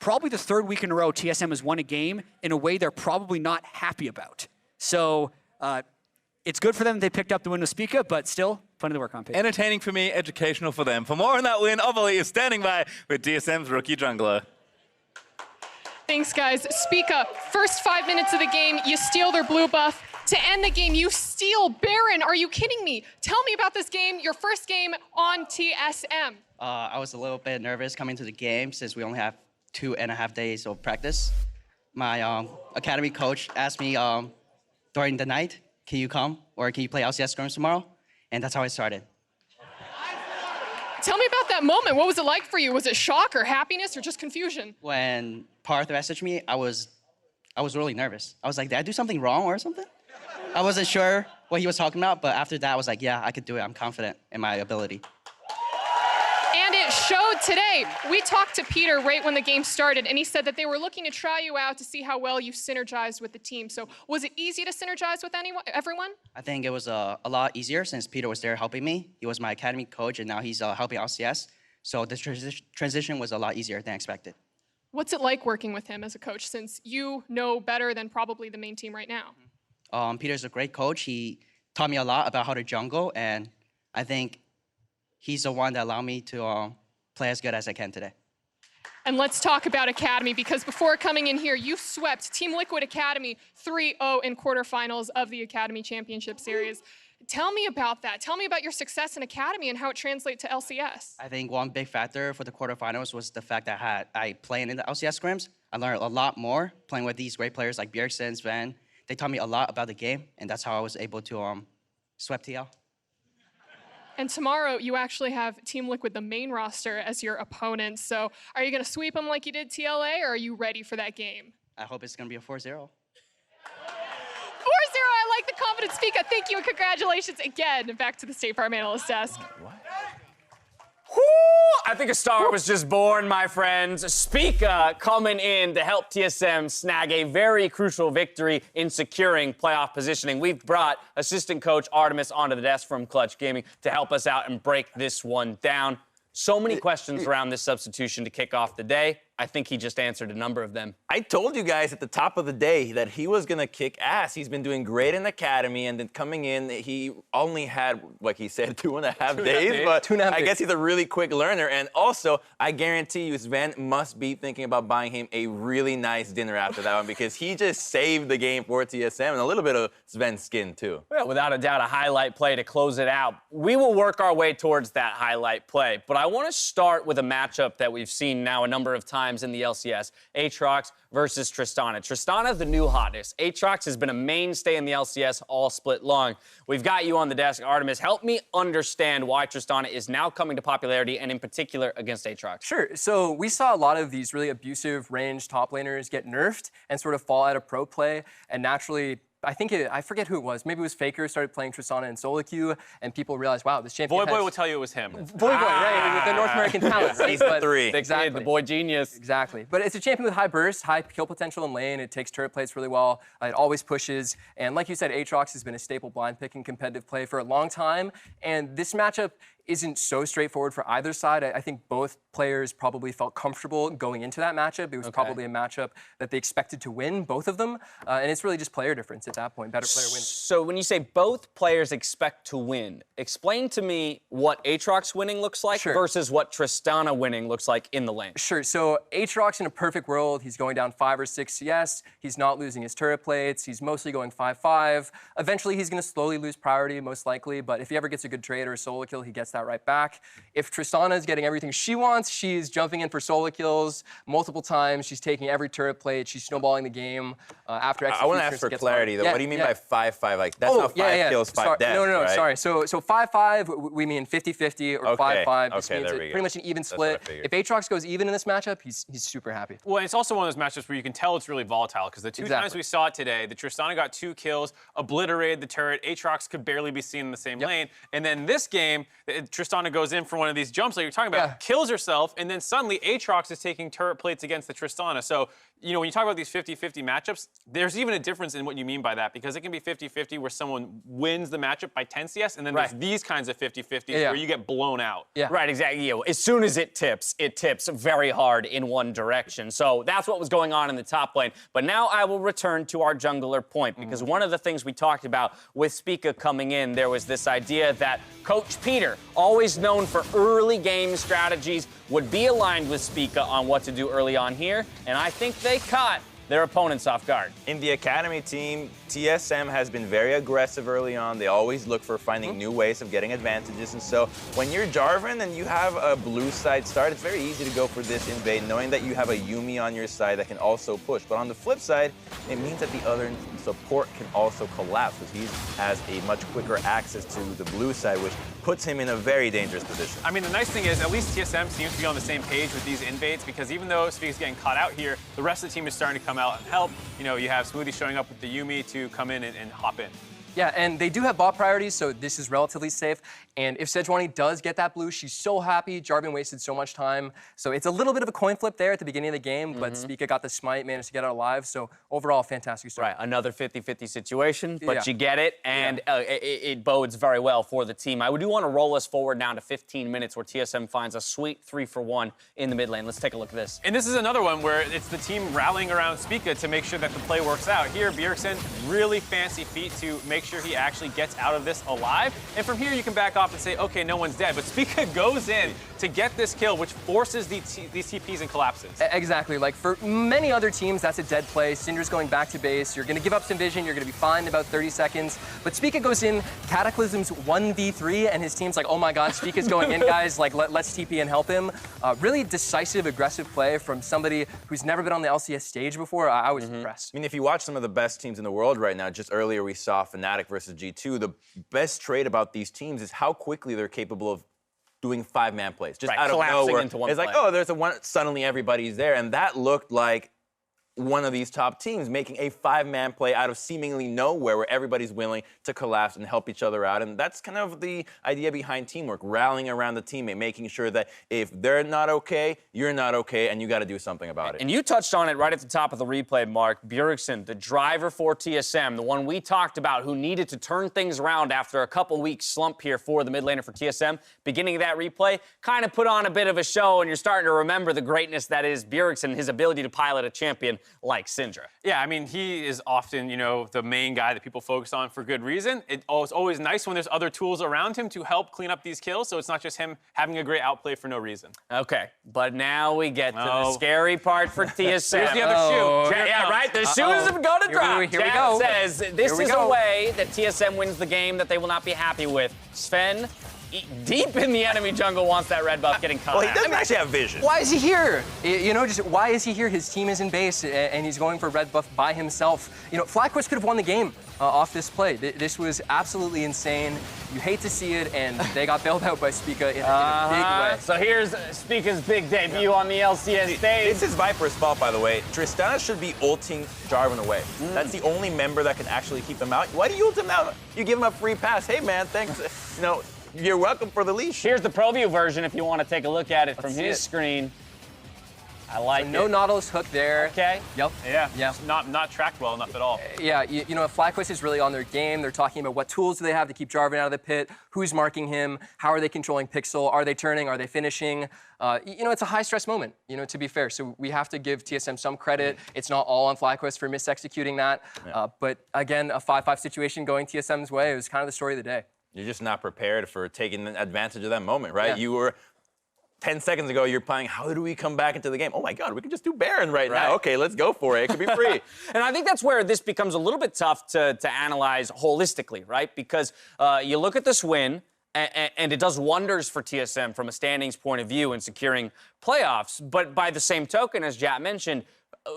probably the third week in a row TSM has won a game in a way they're probably not happy about. So it's good for them they picked up the win with Spica, but still, plenty to work on. Entertaining for me, educational for them. For more on that win, Ovali is standing by with TSM's rookie jungler. Thanks, guys. Spica, first 5 minutes of the game, you steal their blue buff. To end the game, you steal Baron. Are you kidding me? Tell me about this game, your first game on TSM. I was a little bit nervous coming to the game since we only have 2.5 days of practice. My academy coach asked me during the night, can you come or can you play LCS scrims tomorrow? And that's how I started. Tell me about that moment. What was it like for you? Was it shock or happiness or just confusion? When Parth messaged me, I was really nervous. I was like, did I do something wrong or something? I wasn't sure what he was talking about, but after that, I was like, yeah, I could do it. I'm confident in my ability. And it showed today. We talked to Peter right when the game started, and he said that they were looking to try you out to see how well you synergized with the team. So was it easy to synergize with everyone? I think it was a lot easier since Peter was there helping me. He was my academy coach, and now he's helping LCS. So the transition was a lot easier than expected. What's it like working with him as a coach, since you know better than probably the main team right now? Peter's a great coach. He taught me a lot about how to jungle, and I think he's the one that allowed me to play as good as I can today. And let's talk about Academy, because before coming in here, you swept Team Liquid Academy 3-0 in quarterfinals of the Academy Championship Series. Tell me about that. Tell me about your success in Academy and how it translates to LCS. I think one big factor for the quarterfinals was the fact that I played in the LCS scrims. I learned a lot more playing with these great players like Bjergsen, Zven. They taught me a lot about the game, and that's how I was able to sweep TL. And tomorrow, you actually have Team Liquid, the main roster, as your opponent. So are you going to sweep them like you did TLA, or are you ready for that game? I hope it's going to be a 4-0. 4-0, I like the confident Spica. Thank you and congratulations again. Back to the State Farm Analyst Desk. What? Whoo! I think a star was just born, my friends. Spica coming in to help TSM snag a very crucial victory in securing playoff positioning. We've brought assistant coach Artemis onto the desk from Clutch Gaming to help us out and break this one down. So many questions around this substitution to kick off the day. I think he just answered a number of them. I told you guys at the top of the day that he was going to kick ass. He's been doing great in the academy, and then coming in, he only had, like he said, 2.5 days. But I guess he's a really quick learner. And also, I guarantee you, Zven must be thinking about buying him a really nice dinner after that one, because he just saved the game for TSM and a little bit of Zven's skin, too. Well, without a doubt, a highlight play to close it out. We will work our way towards that highlight play. But I want to start with a matchup that we've seen now a number of times in the LCS. Aatrox versus Tristana. Tristana, the new hotness. Aatrox has been a mainstay in the LCS all split long. We've got you on the desk, Artemis. Help me understand why Tristana is now coming to popularity, and in particular against Aatrox. Sure. So we saw a lot of these really abusive ranged top laners get nerfed and sort of fall out of pro play, and naturally, I forget who it was. Maybe it was Faker started playing Tristana in solo queue, and people realized, wow, this champion Boy will tell you it was him. Boy, right? The North American talent. He's the three. Exactly. The boy genius. Exactly. But it's a champion with high burst, high kill potential in lane. It takes turret plays really well. It always pushes. And like you said, Aatrox has been a staple blind picking competitive play for a long time. And this matchup isn't so straightforward for either side. I think both players probably felt comfortable going into that matchup. It was probably a matchup that they expected to win, both of them. And it's really just player difference at that point. Better player wins. So when you say both players expect to win, explain to me what Aatrox winning looks like versus what Tristana winning looks like in the lane. Sure. So Aatrox, in a perfect world, he's going down 5 or 6 CS. He's not losing his turret plates. He's mostly going 5-5. Eventually, he's going to slowly lose priority, most likely. But if he ever gets a good trade or a solo kill, he gets that right back. If Tristana is getting everything she wants, she's jumping in for solo kills multiple times. She's taking every turret plate. She's snowballing the game after execution. I want to ask for clarity, though. What do you mean by 5-5? Like, that's not 5 kills, 5 deaths, No, right? sorry. So 5-5, we mean 50-50 or 5-5. This means there we go. pretty much an even split. If Aatrox goes even in this matchup, he's super happy. Well, it's also one of those matchups where you can tell it's really volatile, because the two times we saw it today, the Tristana got 2 kills, obliterated the turret. Aatrox could barely be seen in the same lane. And then this game, Tristana goes in for one of these jumps that you're talking about, kills herself, and then suddenly Aatrox is taking turret plates against the Tristana. So, you know, when you talk about these 50-50 matchups, there's even a difference in what you mean by that, because it can be 50-50 where someone wins the matchup by 10 CS, and then there's these kinds of 50-50s where you get blown out. Right, exactly. You know, as soon as it tips very hard in one direction. So that's what was going on in the top lane. But now I will return to our jungler point, because one of the things we talked about with Spica coming in, there was this idea that Coach Peter, always known for early game strategies, would be aligned with Spica on what to do early on here, and I think they caught their opponents off guard. In the Academy team, TSM has been very aggressive early on. They always look for finding new ways of getting advantages. And so when you're Jarvan and you have a blue side start, it's very easy to go for this invade, knowing that you have a Yuumi on your side that can also push. But on the flip side, it means that the other support can also collapse, because he has a much quicker access to the blue side, which puts him in a very dangerous position. I mean, the nice thing is, at least TSM seems to be on the same page with these invades, because even though Spica's getting caught out here, the rest of the team is starting to come out and help. You know, you have Smoothie showing up with the Yuumi to come in and hop in. Yeah, and they do have bot priorities, so this is relatively safe. And if Sejuani does get that blue, she's so happy. Jarvan wasted so much time. So it's a little bit of a coin flip there at the beginning of the game, but Spica got the smite, managed to get out alive. So overall, fantastic start. Right, another 50-50 situation, but you get it, and it bodes very well for the team. I do want to roll us forward now to 15 minutes where TSM finds a sweet 3-for-1 in the mid lane. Let's take a look at this. And this is another one where it's the team rallying around Spica to make sure that the play works out. Here, Bjergsen, really fancy feat to make sure he actually gets out of this alive. And from here, you can back off and say, okay, no one's dead. But Spica goes in to get this kill, which forces these TPs and collapses. Exactly. Like for many other teams, that's a dead play. Syndra's going back to base. You're going to give up some vision. You're going to be fine in about 30 seconds. But Spica goes in, Cataclysm's 1v3, and his team's like, oh my God, Spica's going in, guys. Like, let's TP and help him. Really decisive, aggressive play from somebody who's never been on the LCS stage before. I was impressed. I mean, if you watch some of the best teams in the world right now, just earlier we saw Fnatic versus G2, the best trait about these teams is how quickly they're capable of doing 5-man plays. Just out of nowhere. Into one it's like, oh, there's a one, suddenly everybody's there. And that looked like one of these top teams making a 5-man play out of seemingly nowhere, where everybody's willing to collapse and help each other out. And that's kind of the idea behind teamwork, rallying around the teammate, making sure that if they're not okay, you're not okay, and you got to do something about it. And you touched on it right at the top of the replay, Mark. Bjergsen, the driver for TSM, the one we talked about who needed to turn things around after a couple weeks slump here for the mid laner for TSM. Beginning of that replay, kind of put on a bit of a show, and you're starting to remember the greatness that is Bjergsen, his ability to pilot a champion like Syndra. Yeah, I mean, he is often, you know, the main guy that people focus on for good reason. It's always nice when there's other tools around him to help clean up these kills, so it's not just him having a great outplay for no reason. Okay, but now we get to the scary part for TSM. Here's the other shoe. Yeah, right? The shoes have got to drop. Here we go. Says this is a way that TSM wins the game that they will not be happy with. Zven, deep in the enemy jungle, wants that red buff getting caught. Well, he doesn't actually have vision. Why is he here? You know, just why is he here? His team is in base, and he's going for red buff by himself. You know, FlyQuest could have won the game off this play. This was absolutely insane. You hate to see it, and they got bailed out by Spica in a big way. So here's Spica's big debut on the LCS stage. This is Viper's fault, by the way. Tristana should be ulting Jarvan away. That's the only member that can actually keep him out. Why do you ult him out? You give him a free pass. Hey, man, thanks. You know, you're welcome for the leash. Here's the ProView version if you want to take a look at it from his screen. I like No it. Nautilus hook there. Okay. Yep. Yeah. Yeah. Just not tracked well enough at all. Yeah, you know, FlyQuest is really on their game. They're talking about what tools do they have to keep Jarvan out of the pit, who's marking him, how are they controlling Pixel, are they turning, are they finishing? You know, it's a high-stress moment, you know, to be fair. So we have to give TSM some credit. It's not all on FlyQuest for mis-executing that. But again, a 5-5 situation going TSM's way, it was kind of the story of the day. You're just not prepared for taking advantage of that moment, right? Yeah. You were 10 seconds ago, you're playing, how do we come back into the game? Oh my God, we can just do Baron right now. Okay, let's go for it. It could be free. And I think that's where this becomes a little bit tough to analyze holistically, right? Because you look at this win, and it does wonders for TSM from a standings point of view in securing playoffs. But by the same token, as Jatt mentioned,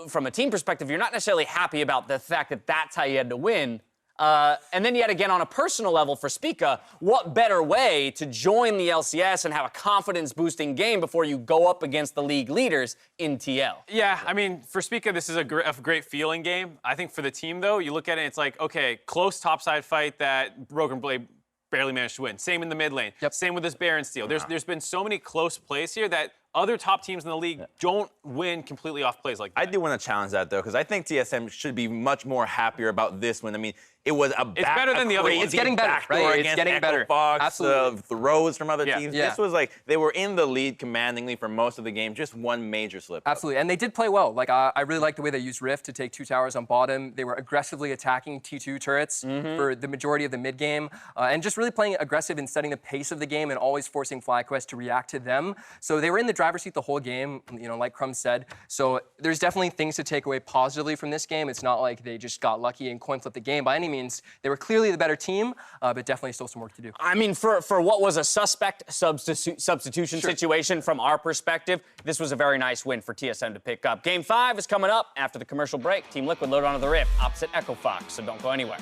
from a team perspective, you're not necessarily happy about the fact that that's how you had to win. And then yet again, on a personal level for Spica, what better way to join the LCS and have a confidence-boosting game before you go up against the league leaders in TL? Yeah, I mean, for Spica, this is a great feeling game. I think for the team, though, you look at it, it's like, okay, close topside fight that Broken Blade barely managed to win. Same in the mid lane. Yep. Same with this Baron steal. There's been so many close plays here that other top teams in the league don't win completely off plays like that. I do want to challenge that, though, because I think TSM should be much more happier about this win. I mean, it was It's better than the other ones. It's getting better, right? It's getting better. Fox, Absolutely. throws from other teams. Yeah. This was like, they were in the lead commandingly for most of the game, just one major slip. Absolutely, and they did play well. Like, I really liked the way they used Rift to take 2 towers on bottom. They were aggressively attacking T2 turrets for the majority of the mid game, and just really playing aggressive and setting the pace of the game and always forcing FlyQuest to react to them. So they were in the driver's seat the whole game, you know, like Crumb said. So there's definitely things to take away positively from this game. It's not like they just got lucky and coin flipped the game by any means. They were clearly the better team, but definitely still some work to do. I mean, for what was a suspect substitution situation from our perspective, this was a very nice win for TSM to pick up. Game 5 is coming up after the commercial break. Team Liquid loaded onto the Rift opposite Echo Fox, so don't go anywhere.